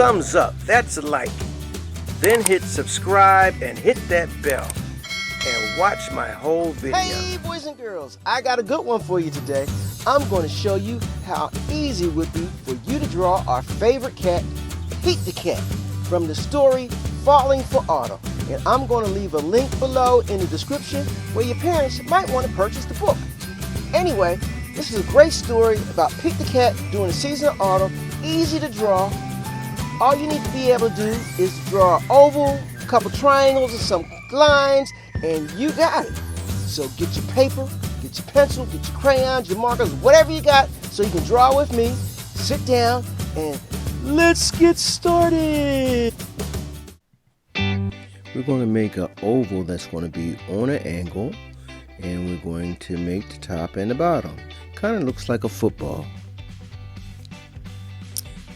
thumbs up, that's a like. Then hit subscribe and hit that bell. And watch my whole video. Hey boys and girls, I got a good one for you today. I'm going to show you how easy it would be for you to draw our favorite cat, Pete the Cat, from the story Falling for Autumn. And I'm going to leave a link below in the description where your parents might want to purchase the book. Anyway, this is a great story about Pete the Cat during the season of autumn, easy to draw. All you need to be able to do is draw an oval, a couple triangles and some lines, and you got it. So get your paper, get your pencil, get your crayons, your markers, whatever you got, so you can draw with me. Sit down and let's get started. We're going to make an oval that's going to be on an angle, and we're going to make the top and the bottom. Kind of looks like a football.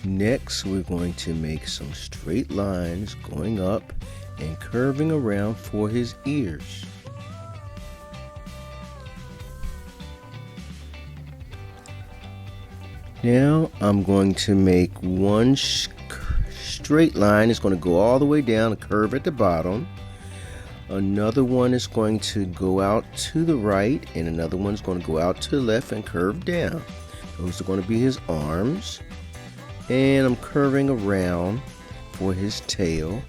Next, we're going to make some straight lines going up and curving around for his ears. Now I'm going to make one straight line. It's going to go all the way down, a curve at the bottom. Another one is going to go out to the right, and another one's going to go out to the left and curve down. Those are going to be his arms. And I'm curving around for his tail.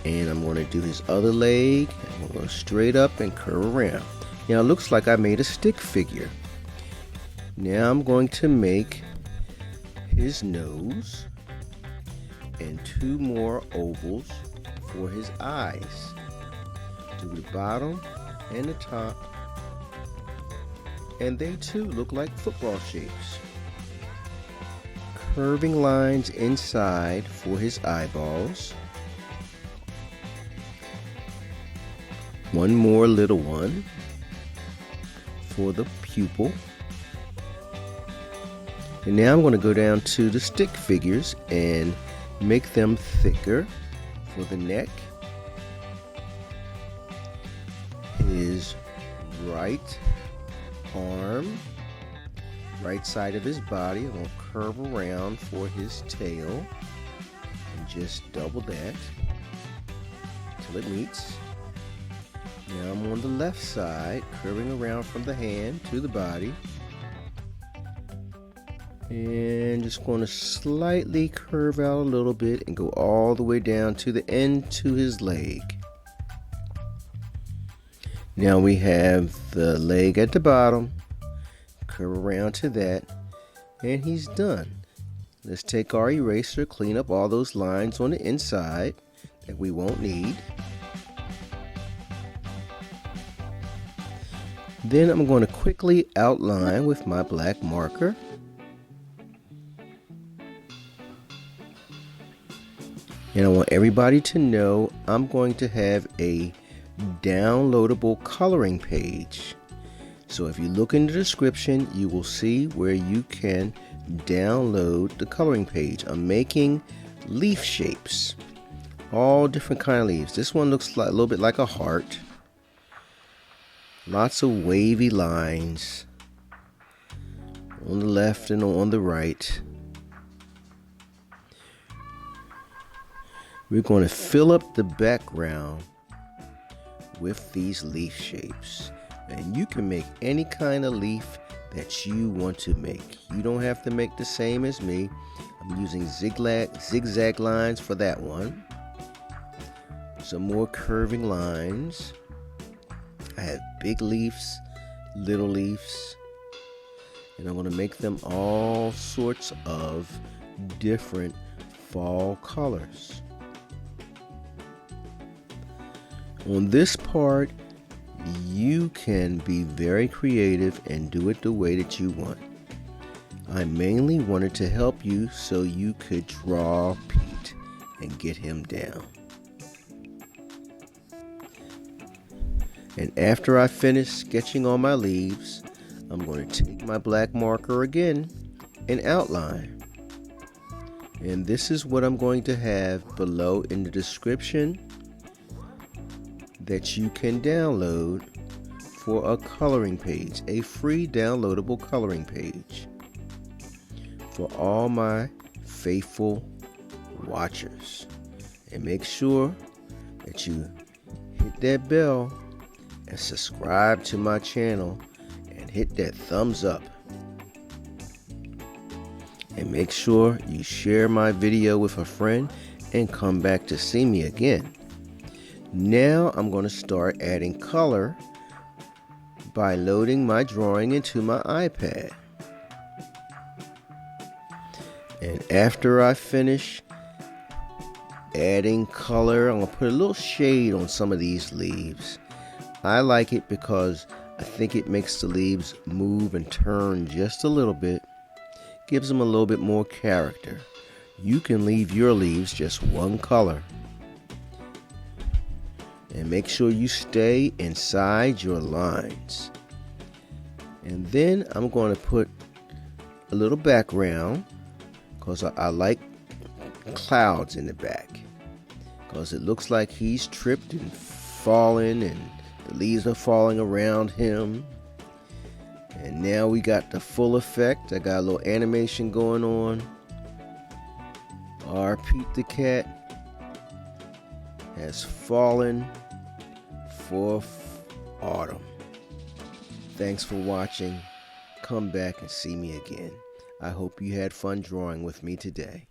And I'm going to do his other leg. I'm going to go straight up and curve around. Now it looks like I made a stick figure. Now I'm going to make his nose and two more ovals for his eyes. Do the bottom and the top. And they too look like football shapes. Curving lines inside for his eyeballs. One more little one for the pupil. And now I'm going to go down to the stick figures and make them thicker for the neck. His right arm, right side of his body. I'm going to curve around for his tail and just double that till it meets. Now I'm on the left side, curving around from the hand to the body. And just going to slightly curve out a little bit and go all the way down to the end to his leg. Now we have the leg at the bottom, curve around to that, and he's done. Let's take our eraser, clean up all those lines on the inside that we won't need. Then I'm going to quickly outline with my black marker. And I want everybody to know I'm going to have a downloadable coloring page. So if you look in the description, you will see where you can download the coloring page. I'm making leaf shapes, all different kind of leaves. This one looks like a little bit like a heart. Lots of wavy lines on the left and on the right. We're going to fill up the background with these leaf shapes. And you can make any kind of leaf that you want to make. You don't have to make the same as me. I'm using zigzag lines for that one. Some more curving lines. I have big leaves, little leaves, and I'm going to make them all sorts of different fall colors. On this part, you can be very creative and do it the way that you want. I mainly wanted to help you so you could draw Pete and get him down. And after I finish sketching on my leaves, I'm going to take my black marker again and outline. And this is what I'm going to have below in the description that you can download for a coloring page, a free downloadable coloring page for all my faithful watchers. And make sure that you hit that bell and subscribe to my channel and hit that thumbs up. And make sure you share my video with a friend and come back to see me again. Now I'm going to start adding color by loading my drawing into my iPad. And after I finish adding color, I'm going to put a little shade on some of these leaves. I like it because I think it makes the leaves move and turn just a little bit. Gives them a little bit more character. You can leave your leaves just one color. And make sure you stay inside your lines. And then I'm going to put a little background because I like clouds in the back. Because it looks like he's tripped and fallen and the leaves are falling around him. And now we got the full effect. I got a little animation going on. Our Pete the cat has fallen for autumn. Thanks for watching. Come back and see me again. I hope you had fun drawing with me today.